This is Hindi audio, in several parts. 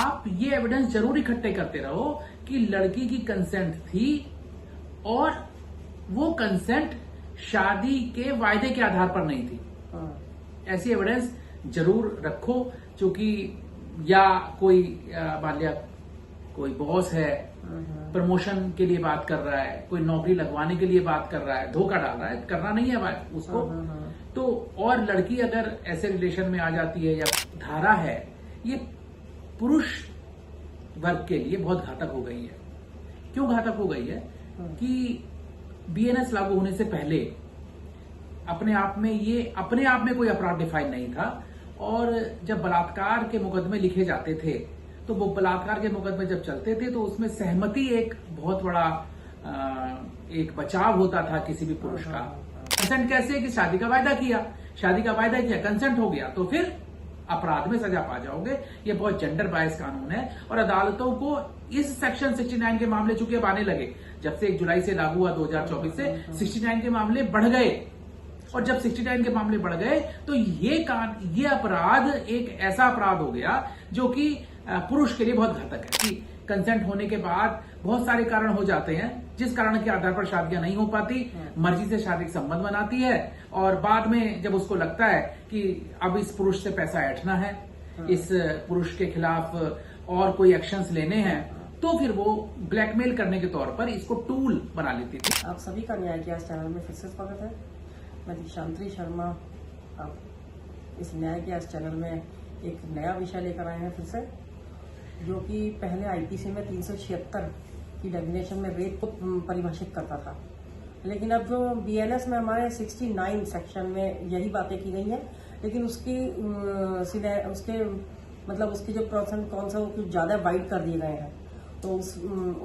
आप ये एविडेंस जरूर इकट्ठे करते रहो कि लड़की की कंसेंट थी और वो कंसेंट शादी के वायदे के आधार पर नहीं थी। ऐसी एविडेंस जरूर रखो, क्योंकि या कोई मान लिया कोई बॉस है, प्रमोशन के लिए बात कर रहा है, कोई नौकरी लगवाने के लिए बात कर रहा है, धोखा डाल रहा है, करना नहीं है बात उसको। तो और लड़की अगर ऐसे रिलेशन में आ जाती है या धारा है, ये पुरुष वर्ग के लिए बहुत घातक हो गई है। क्यों घातक हो गई है कि बीएनएस लागू होने से पहले अपने आप में कोई अपराध डिफाइन नहीं था, और जब बलात्कार के मुकदमे लिखे जाते थे तो वो बलात्कार के मुकदमे जब चलते थे तो उसमें सहमति एक बहुत बड़ा एक बचाव होता था किसी भी पुरुष का। कंसेंट कैसे कि शादी का वायदा किया, कंसेंट हो गया तो फिर अपराध में सजा पा जाओगे। ये बहुत जेंडर बायस कानून है, और अदालतों को इस सेक्शन 69 के मामले चूंकि अब आने लगे, जब से 1 जुलाई से लागू हुआ 2024 से 69 के मामले बढ़ गए, और जब 69 के मामले बढ़ गए तो ये अपराध एक ऐसा अपराध हो गया जो कि पुरुष के लिए बहुत घातक है। कि कंसेंट होने के बाद बहुत सारे कारण हो जाते हैं जिस कारण के आधार पर शादियां नहीं हो पाती, मर्जी से शारीरिक संबंध बनाती है, और बाद में जब उसको लगता है कि अब इस पुरुष से पैसा ऐंठना है, इस पुरुष के खिलाफ और कोई एक्शंस लेने हैं, तो फिर वो ब्लैकमेल करने के तौर पर इसको टूल बना लेती थी। आप सभी का न्याय के आज चैनल में फिर से स्वागत है। मैं दीक्षांतरी शर्मा। आप इस न्याय के आज चैनल में एक नया विषय लेकर आए हैं फिर से, जो कि पहले आईपीसी में 376 की डेफिनेशन में रेप को परिभाषित करता था, लेकिन अब जो बीएनएस में हमारे 69 सेक्शन में यही बातें की गई हैं, लेकिन उसके जो परसेंट कौन सा कुछ ज्यादा वाइड कर दिए गए हैं। तो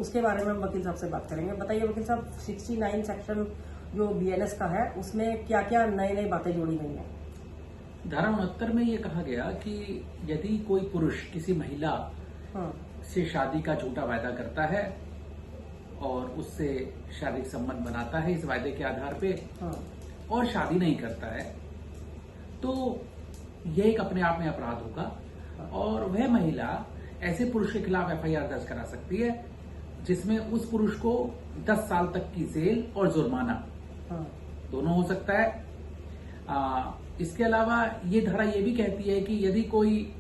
उसके बारे में हम वकील साहब से बात करेंगे। बताइए वकील साहब, 69 सेक्शन जो बीएनएस का है उसमें क्या क्या नई बातें जोड़ी गई हैं? धारा 69 में ये कहा गया कि यदि कोई पुरुष किसी महिला से शादी का झूठा वायदा करता है और उससे शारीरिक संबंध बनाता है इस वायदे के आधार पे, और शादी नहीं करता है, तो यह एक अपने आप में अपराध होगा, और वह महिला ऐसे पुरुष के खिलाफ एफआईआर दर्ज करा सकती है जिसमें उस पुरुष को 10 साल तक की जेल और जुर्माना दोनों हो सकता है। इसके अलावा ये धारा ये भी कहती है कि यदि कोई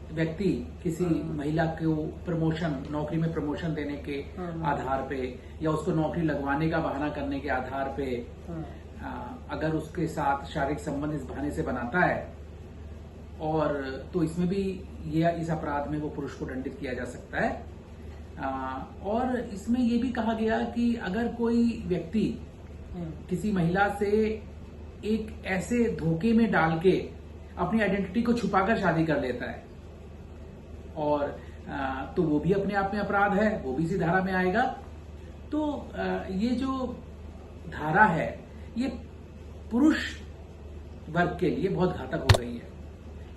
व्यक्ति किसी महिला को नौकरी में प्रमोशन देने के आधार पे, या उसको नौकरी लगवाने का बहाना करने के आधार पे अगर उसके साथ शारीरिक संबंध इस बहाने से बनाता है, और तो इसमें भी इस अपराध में वो पुरुष को दंडित किया जा सकता है। और इसमें ये भी कहा गया कि अगर कोई व्यक्ति किसी महिला से एक ऐसे धोखे में डाल के अपनी आइडेंटिटी को छुपाकर शादी कर लेता है, और तो वो भी अपने आप में अपराध है, वो भी इसी धारा में आएगा। तो ये जो धारा है ये पुरुष वर्ग के लिए बहुत घातक हो गई है।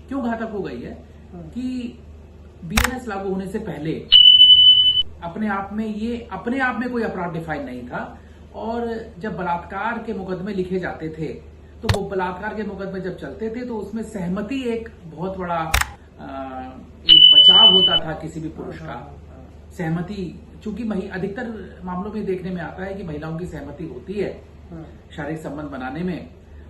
क्यों घातक हो गई है कि बीएनएस लागू होने से पहले अपने आप में कोई अपराध डिफाइन नहीं था, और जब बलात्कार के मुकदमे लिखे जाते थे तो वो बलात्कार के मुकदमे जब चलते थे तो उसमें सहमति एक बहुत बड़ा एक बचाव होता था किसी भी पुरुष का। सहमति, चूंकि अधिकतर मामलों में देखने में आता है कि महिलाओं की सहमति होती है शारीरिक संबंध बनाने में,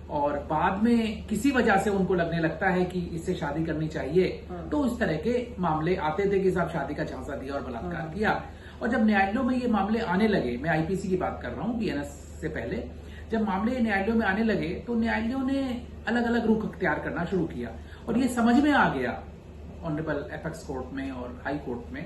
और बाद में किसी वजह से उनको लगने लगता है कि इससे शादी करनी चाहिए, तो उस तरह के मामले आते थे कि साहब शादी का झांसा दिया और बलात्कार किया। और जब न्यायालयों में ये मामले आने लगे, मैं आईपीसी की बात कर रहा हूँ, बीएनएस से पहले जब मामले न्यायालयों में आने लगे तो न्यायालयों ने अलग अलग रुख अख्तियार करना शुरू किया, और ये समझ में आ गया ऑनरेबल एपेक्स कोर्ट में और हाई कोर्ट में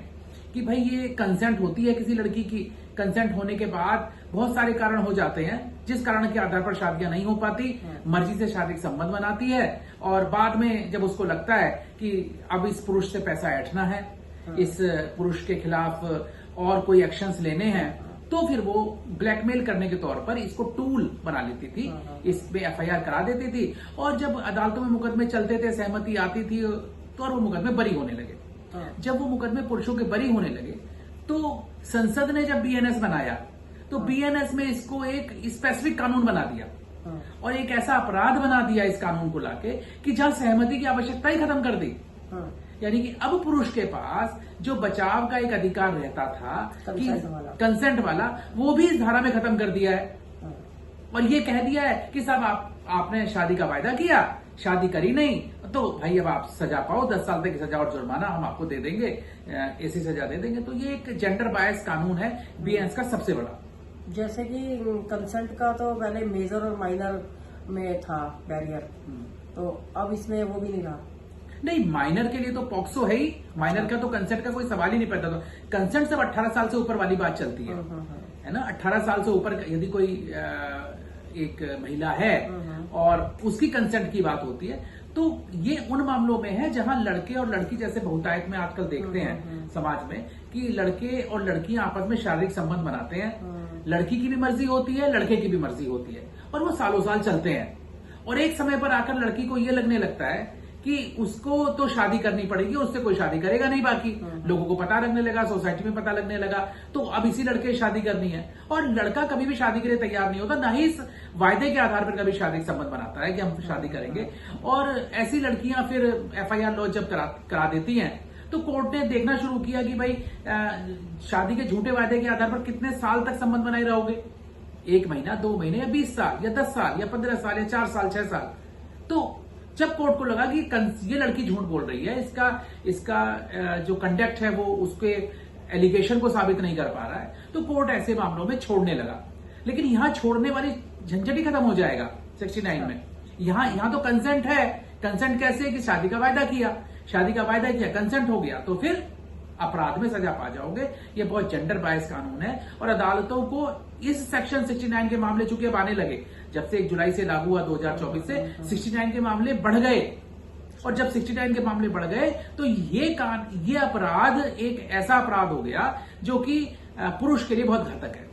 कि भाई ये कंसेंट होती है किसी लड़की की, कंसेंट होने के बाद बहुत सारे कारण हो जाते हैं जिस कारण के आधार पर शादियां नहीं हो पाती, मर्जी से शारीरिक संबंध बनाती है, और बाद में जब उसको लगता है कि अब इस पुरुष से पैसा ऐंठना है, इस पुरुष के खिलाफ और कोई एक्शंस लेने हैं, तो फिर वो ब्लैकमेल करने के तौर पर इसको टूल बना लेती थी, इस पे एफआईआर करा देती थी, और जब अदालतों में मुकदमे चलते थे, सहमति आती थी, तो और वो मुकदमे बरी होने लगे। जब वो मुकदमे पुरुषों के बरी होने लगे तो संसद ने जब बीएनएस बनाया तो बीएनएस में इसको एक स्पेसिफिक कानून बना दिया, और एक ऐसा अपराध बना दिया इस कानून को लाके कि जहां सहमति की आवश्यकता ही खत्म कर दी। यानी कि अब पुरुष के पास जो बचाव का एक अधिकार रहता था कि कंसेंट वाला, वो भी इस धारा में खत्म कर दिया है। और ये कह दिया है कि साहब आपने शादी का वायदा किया, शादी करी नहीं, तो भाई अब आप सजा पाओ, 10 साल तक की सजा और जुर्माना हम आपको दे देंगे, ऐसी सजा दे देंगे। तो ये एक जेंडर बायस कानून है बीएनएस का सबसे बड़ा। जैसे कि कंसेंट का तो पहले मेजर और माइनर में था बैरियर, तो अब इसमें वो भी नहीं रहा। नहीं, माइनर के लिए तो पॉक्सो है ही, माइनर का तो कंसेंट का कोई सवाल ही नहीं पैदा। तो कंसेंट सब 18 साल से ऊपर वाली बात चलती है ना। 18 साल से ऊपर यदि कोई एक महिला है और उसकी कंसेंट की बात होती है, तो ये उन मामलों में है जहां लड़के और लड़की, जैसे बहुतायत में आजकल देखते हैं समाज में कि लड़के और लड़कियां आपस में शारीरिक संबंध बनाते हैं। लड़की की भी मर्जी होती है, लड़के की भी मर्जी होती है, और वो सालों साल चलते हैं। और एक समय पर आकर लड़की को ये लगने लगता है कि उसको तो शादी करनी पड़ेगी, उससे कोई शादी करेगा नहीं। बाकी लोगों को पता लगने लगा, सोसाइटी में पता लगने लगा, तो अब इसी लड़के शादी करनी है। और लड़का कभी भी शादी के लिए तैयार नहीं होता, ना ही इस वायदे के आधार पर कभी शारीरिक संबंध बनाता है कि हम शादी करेंगे। और ऐसी लड़कियां फिर एफआईआर लॉन्च जब करा देती हैं, तो कोर्ट ने देखना शुरू किया कि भाई शादी के झूठे वायदे के आधार पर कितने साल तक संबंध बनाए रहोगे, 1 महीना, 2 महीने, या 20 साल, या 10 साल, या 15 साल, या 4 साल, 6 साल। तो जब कोर्ट को लगा कि ये लड़की झूठ बोल रही है, इसका जो कंडक्ट है वो उसके एलिगेशन को साबित नहीं कर पा रहा है, तो कोर्ट ऐसे मामलों में छोड़ने लगा। लेकिन यहां छोड़ने वाली झंझट ही खत्म हो जाएगा 69 में। यहां तो कंसेंट है। कंसेंट कैसे कि शादी का वायदा किया, कंसेंट हो गया, तो फिर अपराध में सजा पा जाओगे। ये बहुत जेंडर बायस कानून है, और अदालतों को इस सेक्शन 69 के मामले चूंकि अब आने लगे, जब से 1 जुलाई से लागू हुआ 2024 से 69 के मामले बढ़ गए। और जब 69 के मामले बढ़ गए, तो ये अपराध एक ऐसा अपराध हो गया जो कि पुरुष के लिए बहुत घातक है।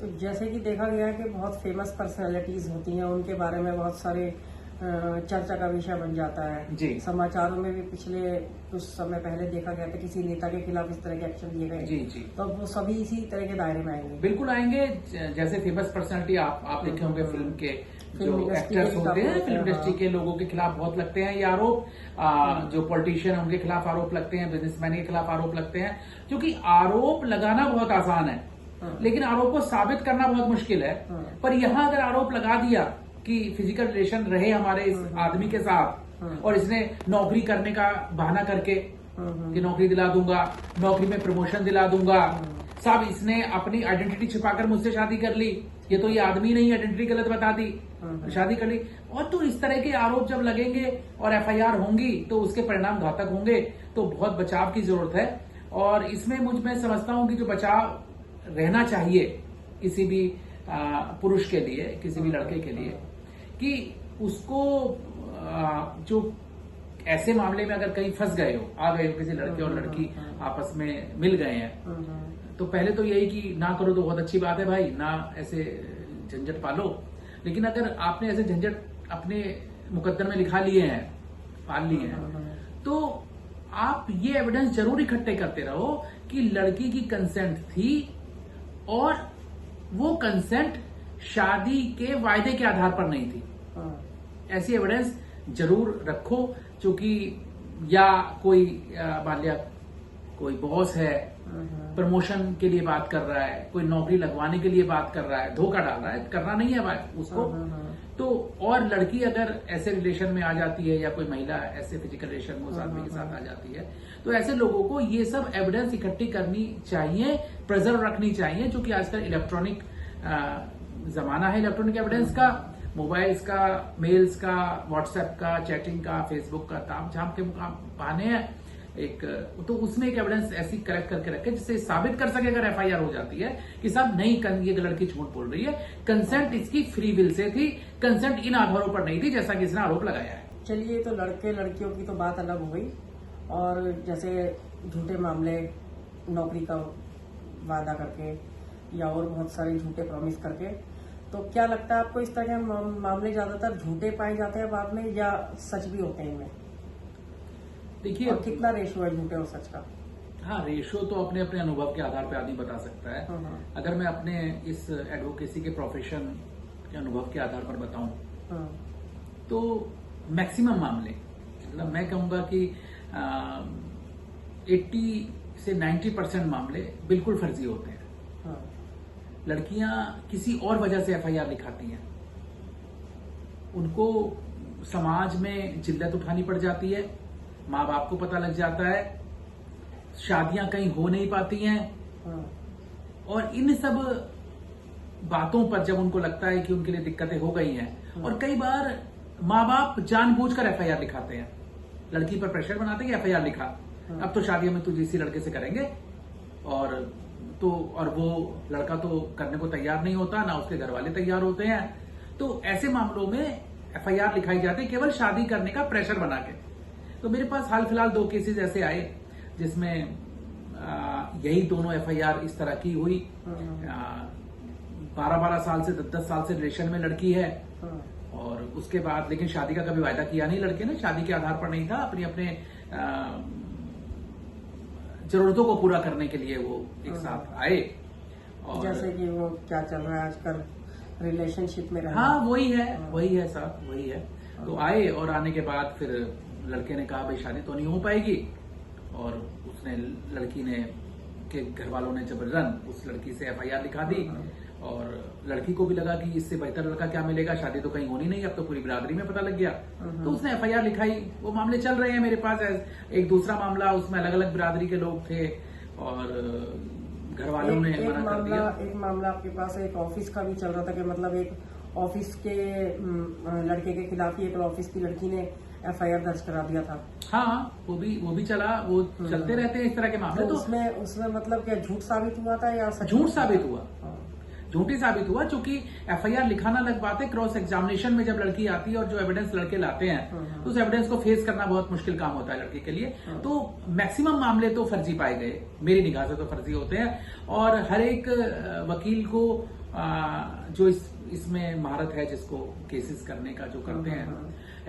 तो जैसे कि देखा गया है कि बहुत फेमस पर्सनैलिटीज होती हैं, उनके बारे में बहुत सारे चर्चा का विषय बन जाता है जी। समाचारों में भी पिछले कुछ समय पहले देखा गया था किसी नेता के खिलाफ इस तरह के एक्शन लिए गए। जी जी, तो वो सभी इसी तरह के दायरे में आएंगे। बिल्कुल आएंगे। जैसे फेमस पर्सनालिटी आप देखे होंगे, फिल्म के जो एक्टर्स होते हैं, फिल्म इंडस्ट्री के लोगों के खिलाफ बहुत लगते हैं ये आरोप। जो पॉलिटिशियन उनके खिलाफ आरोप लगते हैं, बिजनेसमैन के खिलाफ आरोप लगते हैं। क्योंकि आरोप लगाना बहुत आसान है, लेकिन आरोप को साबित करना बहुत मुश्किल है। पर यहां अगर आरोप लगा दिया कि फिजिकल रिलेशन रहे हमारे इस आदमी के साथ, और इसने नौकरी करने का बहाना करके कि नौकरी दिला दूंगा, नौकरी में प्रमोशन दिला दूंगा, साहब इसने अपनी आइडेंटिटी छिपाकर मुझसे शादी कर ली, ये आदमी नहीं, आइडेंटिटी गलत बता दी, शादी कर ली। और तो इस तरह के आरोप जब लगेंगे और एफआईआर होंगी, तो उसके परिणाम घातक होंगे। तो बहुत बचाव की जरूरत है। और इसमें मैं समझता हूं कि जो बचाव रहना चाहिए किसी भी पुरुष के लिए, किसी भी लड़के के लिए, कि उसको जो ऐसे मामले में अगर कहीं फंस गए हो, आ गए हो, किसी लड़के और लड़की आपस में मिल गए हैं, तो पहले तो यही कि ना करो तो बहुत अच्छी बात है भाई, ना ऐसे झंझट पालो। लेकिन अगर आपने ऐसे झंझट अपने मुकद्दर में लिखा लिए हैं, पाल लिए हैं, तो आप ये एविडेंस जरूर इकट्ठे करते रहो कि लड़की की कंसेंट थी, और वो कंसेंट शादी के वायदे के आधार पर नहीं थी। ऐसी एविडेंस जरूर रखो, क्योंकि या कोई मान लिया कोई बॉस है, प्रमोशन के लिए बात कर रहा है, कोई नौकरी लगवाने के लिए बात कर रहा है, धोखा डाल रहा है, करना नहीं है बात उसको। तो और लड़की अगर ऐसे रिलेशन में आ जाती है, या कोई महिला ऐसे फिजिकल रिलेशन में उस आदमी के साथ आ जाती है, तो ऐसे लोगों को ये सब एविडेंस इकट्ठी करनी चाहिए, प्रिजर्व रखनी चाहिए। क्योंकि आजकल इलेक्ट्रॉनिक जमाना है, इलेक्ट्रॉनिक एविडेंस का, मोबाइल्स का, मेल्स का, व्हाट्सएप का, चैटिंग का, फेसबुक का, ताम झाम के बहाने हैं एक, तो उसमें एक एविडेंस ऐसी कलेक्ट करके रखे जिससे साबित कर सके अगर एफआईआर हो जाती है कि साहब नहीं, ये लड़की झूठ बोल रही है, कंसेंट इसकी फ्री विल से थी, कंसेंट इन आधारों पर नहीं थी जैसा कि इसने आरोप लगाया है। चलिए, तो लड़के लड़कियों की तो बात अलग हो गई, और जैसे झूठे मामले, नौकरी का वादा करके या और बहुत सारे झूठे प्रॉमिस करके, तो क्या लगता है आपको इस तरह के मामले ज्यादातर झूठे पाए जाते हैं बाद में, या सच भी होते हैं इनमें? देखिए, और कितना रेशो है झूठे और सच का? हाँ, रेशो तो अपने अपने अनुभव के आधार पर आदमी बता सकता है। अगर मैं अपने इस एडवोकेसी के प्रोफेशन के अनुभव के आधार पर बताऊं, तो मैक्सिमम मामले, मतलब मैं कहूंगा कि 80 से 90% मामले बिल्कुल फर्जी होते हैं। हाँ। लड़कियां किसी और वजह से एफआईआर लिखाती हैं, उनको समाज में जिल्लत उठानी पड़ जाती है, माँ बाप को पता लग जाता है, शादियां कहीं हो नहीं पाती हैं। हाँ। और इन सब बातों पर जब उनको लगता है कि उनके लिए दिक्कतें हो गई हैं, और कई बार माँ बाप जानबूझकर एफआईआर लिखाते हैं, लड़की पर प्रेशर बनाते हैं कि एफआईआर लिखा, अब तो शादी में तुझे इसी लड़के से करेंगे, और वो लड़का तो करने को तैयार नहीं होता, ना उसके घर वाले तैयार होते हैं। तो ऐसे मामलों में एफआईआर लिखाई जाती है केवल शादी करने का प्रेशर बना के। तो मेरे पास हाल फिलहाल 2 केसेस ऐसे आए जिसमें यही दोनों एफआईआर इस तरह की हुई। 12-12 साल से 10-10 साल से रिलेशन में लड़की है, और उसके बाद लेकिन शादी का कभी वायदा किया नहीं लड़के ने, शादी के आधार पर नहीं था, अपने जरूरतों को पूरा करने के लिए वो एक साथ आए। और जैसे कि वो क्या चल रहा है आजकल रिलेशनशिप में रहना। हाँ, वही है साहब, वही है। तो आए, और आने के बाद फिर लड़के ने कहा भाई शादी तो नहीं हो पाएगी, और उसने लड़की ने के घर वालों ने जबरन उस लड़की से एफआईआर लिखा दी, और लड़की को भी लगा कि इससे बेहतर लड़का क्या मिलेगा, शादी तो कहीं होनी नहीं, अब तो पूरी बिरादरी में पता लग गया। तो उसने एफआईआर लिखाई। वो मामले चल रहे हैं मेरे पास। एक दूसरा मामला, उसमें अलग अलग बिरादरी के लोग थे, और घर वालों ने मना कर दिया। एक मामला आपके पास एक ऑफिस का भी चल रहा था कि मतलब एक ऑफिस के लड़के के खिलाफ ही एक ऑफिस की लड़की ने एफआईआर दर्ज करा दिया था। हाँ, वो भी चला। वो चलते रहते हैं इस तरह के मामले। तो उसमें मतलब क्या झूठ साबित हुआ था या सच? झूठ साबित हुआ, झूठी साबित हुआ, क्योंकि एफआईआर लिखाना अलग बात है, क्रॉस एग्जामिनेशन में जब लड़की आती है और जो एविडेंस लड़के लाते हैं, तो उस एविडेंस को फेस करना बहुत मुश्किल काम होता है लड़की के लिए। तो मैक्सिमम मामले तो फर्जी पाए गए, मेरी निगाह से तो फर्जी होते हैं। और हर एक वकील को जो इसमें महारत है, जिसको केसेस करने का जो करते हैं,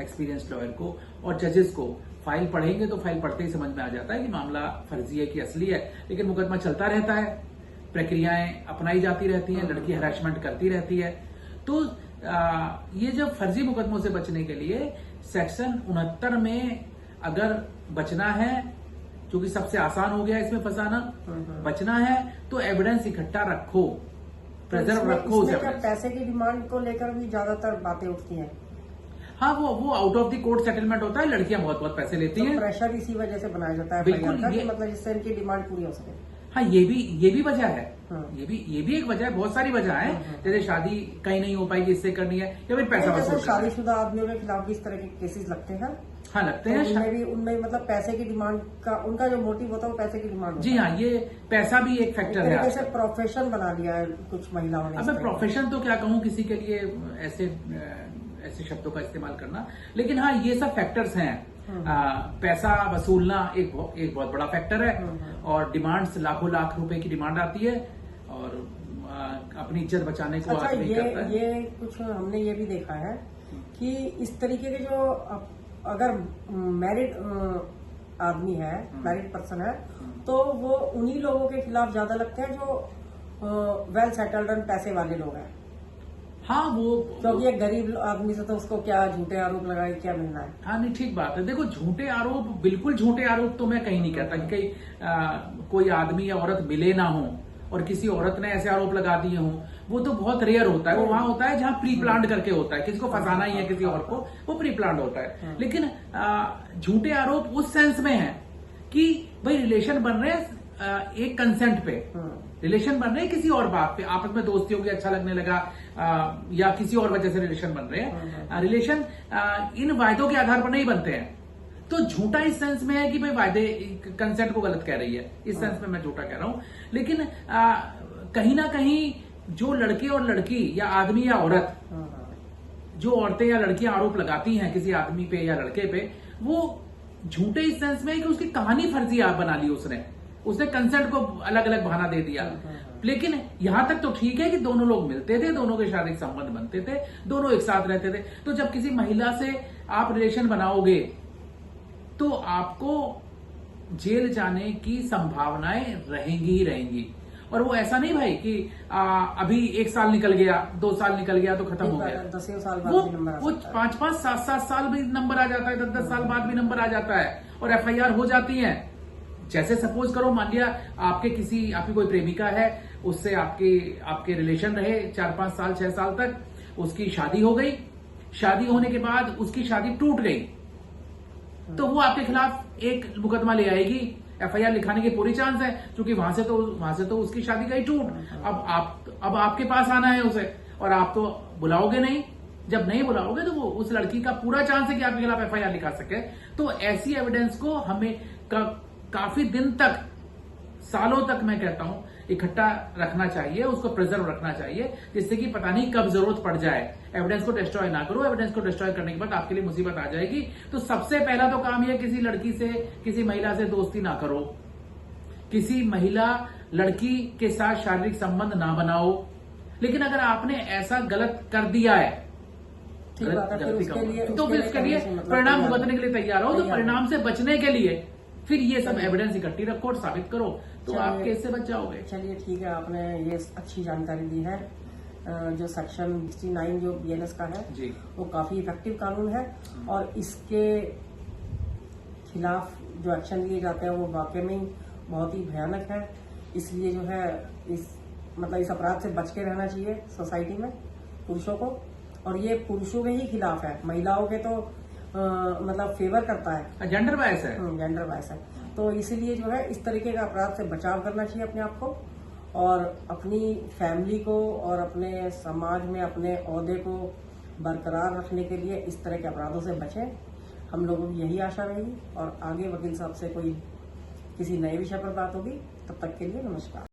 एक्सपीरियंस लॉयर को और जजेस को, फाइल पढ़ेंगे तो फाइल पढ़ते ही समझ में आ जाता है कि मामला फर्जी है कि असली है। लेकिन मुकदमा चलता रहता है, प्रक्रियाएं अपनाई जाती रहती हैं, लड़की हैरेसमेंट करती रहती है। तो ये जब फर्जी मुकदमों से बचने के लिए सेक्शन 69 में अगर बचना है, क्योंकि सबसे आसान हो गया इसमें फंसाना, बचना है तो एविडेंस इकट्ठा रखो, प्रिजर्व रखो। पैसे की डिमांड को लेकर भी ज्यादातर बातें उठती हैं। हाँ, वो out of the court settlement होता है, लड़कियां बहुत पैसे लेती हैं। प्रेशर इसी वजह से बनाया जाता है, बिल्कुल, मतलब जिससे इनकी डिमांड पूरी हो सके। हाँ, ये भी वजह है। ये भी एक वजह है, बहुत सारी वजह है। जैसे शादी कहीं नहीं हो पाएगी, इससे करनी है, या फिर पैसा वसूल। शादीशुदा आदमियों के खिलाफ भी इस तरह के केसेस लगते हैं। हाँ, लगते हैं। उनमें मतलब पैसे की डिमांड का, उनका जो मोटिव होता है वो पैसे की डिमांड। जी हाँ, ये पैसा भी एक फैक्टर है। जैसे प्रोफेशन बना लिया है कुछ महिलाओं ने। अब मैं प्रोफेशन तो क्या कहूँ किसी के लिए ऐसे शब्दों का इस्तेमाल करना, लेकिन हाँ, ये सब फैक्टर्स हैं। पैसा वसूलना एक बहुत बड़ा फैक्टर है, और डिमांड्स लाखों लाख रुपए की डिमांड आती है, और अपनी इज्जत बचाने को आदमी करता है। ये कुछ हमने ये भी देखा है कि इस तरीके के जो अगर मैरिड आदमी है, मैरिड पर्सन है, तो वो उन्हीं लोगों के खिलाफ ज्यादा लगते हैं जो वेल सेटल्ड एंड पैसे वाले लोग हैं। हाँ, क्योंकि एक गरीब आदमी से तो उसको क्या झूठे आरोप लगाए क्या मिलना है। हाँ, नहीं, ठीक बात है। देखो, झूठे आरोप, बिल्कुल झूठे आरोप तो मैं कहीं नहीं कहता कि कहीं कोई आदमी या औरत मिले ना हो और किसी औरत ने ऐसे आरोप लगा दिए हों, वो तो बहुत रेयर होता है। वो वहां होता है जहां प्री प्लान्ड करके होता है, किसी को फंसाना ही है किसी और को, वो प्री प्लान्ड होता है। लेकिन झूठे आरोप उस सेंस में है कि भाई रिलेशन बन रहे हैं एक कंसेंट पे, रिलेशन बन रहे हैं किसी और बात पे, आपस में दोस्ती होगी, अच्छा लगने लगा, या किसी और वजह से रिलेशन बन रहे हैं। रिलेशन इन वायदों के आधार पर नहीं बनते हैं। तो झूठा इस सेंस में है कि भाई वायदे कंसेंट को गलत कह रही है, इस सेंस में मैं झूठा कह रहा हूं। लेकिन कहीं ना कहीं जो लड़के और लड़की या आदमी या औरत, जो औरतें या लड़कियां आरोप लगाती हैं किसी आदमी पे या लड़के पे, वो झूठे इस सेंस में है कि उसकी कहानी फर्जी बना ली, उसने कंसेंट को अलग अलग बहाना दे दिया। लेकिन यहां तक तो ठीक है कि दोनों लोग मिलते थे, दोनों के शारीरिक संबंध बनते थे, दोनों एक साथ रहते थे। तो जब किसी महिला से आप रिलेशन बनाओगे तो आपको जेल जाने की संभावनाएं रहेंगी ही रहेंगी। और वो ऐसा नहीं भाई कि अभी 1 साल निकल गया, 2 साल निकल गया तो खत्म हो गया। 10 साल बाद वो भी नंबर आ वो सकता है। 5-5, 7-7 साल भी नंबर आ जाता है, 10-10 साल बाद भी नंबर आ जाता है और FIR हो जाती है। जैसे सपोज करो, मान लिया आपकी कोई प्रेमिका है, उससे आपके रिलेशन रहे 4-5 साल 6 साल तक, उसकी शादी हो गई, शादी होने के बाद उसकी शादी टूट गई, तो वो आपके खिलाफ एक मुकदमा ले आएगी, FIR लिखाने की पूरी चांस है, क्योंकि वहां से तो उसकी शादी गई टूट। अब आपके पास आना है उसे, और आप तो बुलाओगे नहीं। जब नहीं बुलाओगे तो वो उस लड़की का पूरा चांस है कि आपके खिलाफ FIR लिखा सके। तो ऐसी एविडेंस को हमें काफी दिन तक, सालों तक मैं कहता हूं, इकट्ठा रखना चाहिए, उसको प्रिजर्व रखना चाहिए, जिससे कि पता नहीं कब जरूरत पड़ जाए। एविडेंस को डिस्ट्रॉय ना करो, एविडेंस को डिस्ट्रॉय करने के बाद आपके लिए मुसीबत आ जाएगी। तो सबसे पहला तो काम यह, किसी लड़की से, किसी महिला से दोस्ती ना करो, किसी महिला लड़की के साथ शारीरिक संबंध ना बनाओ। लेकिन अगर आपने ऐसा गलत कर दिया है, तो फिर उसके लिए परिणाम भुगतने के लिए तैयार हो, तो परिणाम से बचने के लिए फिर ये सब एविडेंस इकट्ठी रखो और साबित करो, तो आप केस से बच जाओगे। चलिए ठीक है, आपने ये अच्छी जानकारी दी है। जो सेक्शन 69 जो BNS का है जी, वो काफी इफेक्टिव कानून है, और इसके खिलाफ जो एक्शन लिए जाते हैं वो वाकई में बहुत ही भयानक है। इसलिए जो है इस अपराध से बच के रहना चाहिए सोसाइटी में पुरुषों को, और ये पुरुषों के ही खिलाफ है, महिलाओं के तो फेवर करता है, जेंडर बायस है। जेंडर बायस है। तो इसीलिए जो है इस तरीके का अपराध से बचाव करना चाहिए अपने आप को, और अपनी फैमिली को और अपने समाज में अपने ओहदे को बरकरार रखने के लिए इस तरह के अपराधों से बचें। हम लोगों की यही आशा रहेगी, और आगे वकील साहब से कोई किसी नए विषय पर बात होगी। तब तक के लिए नमस्कार।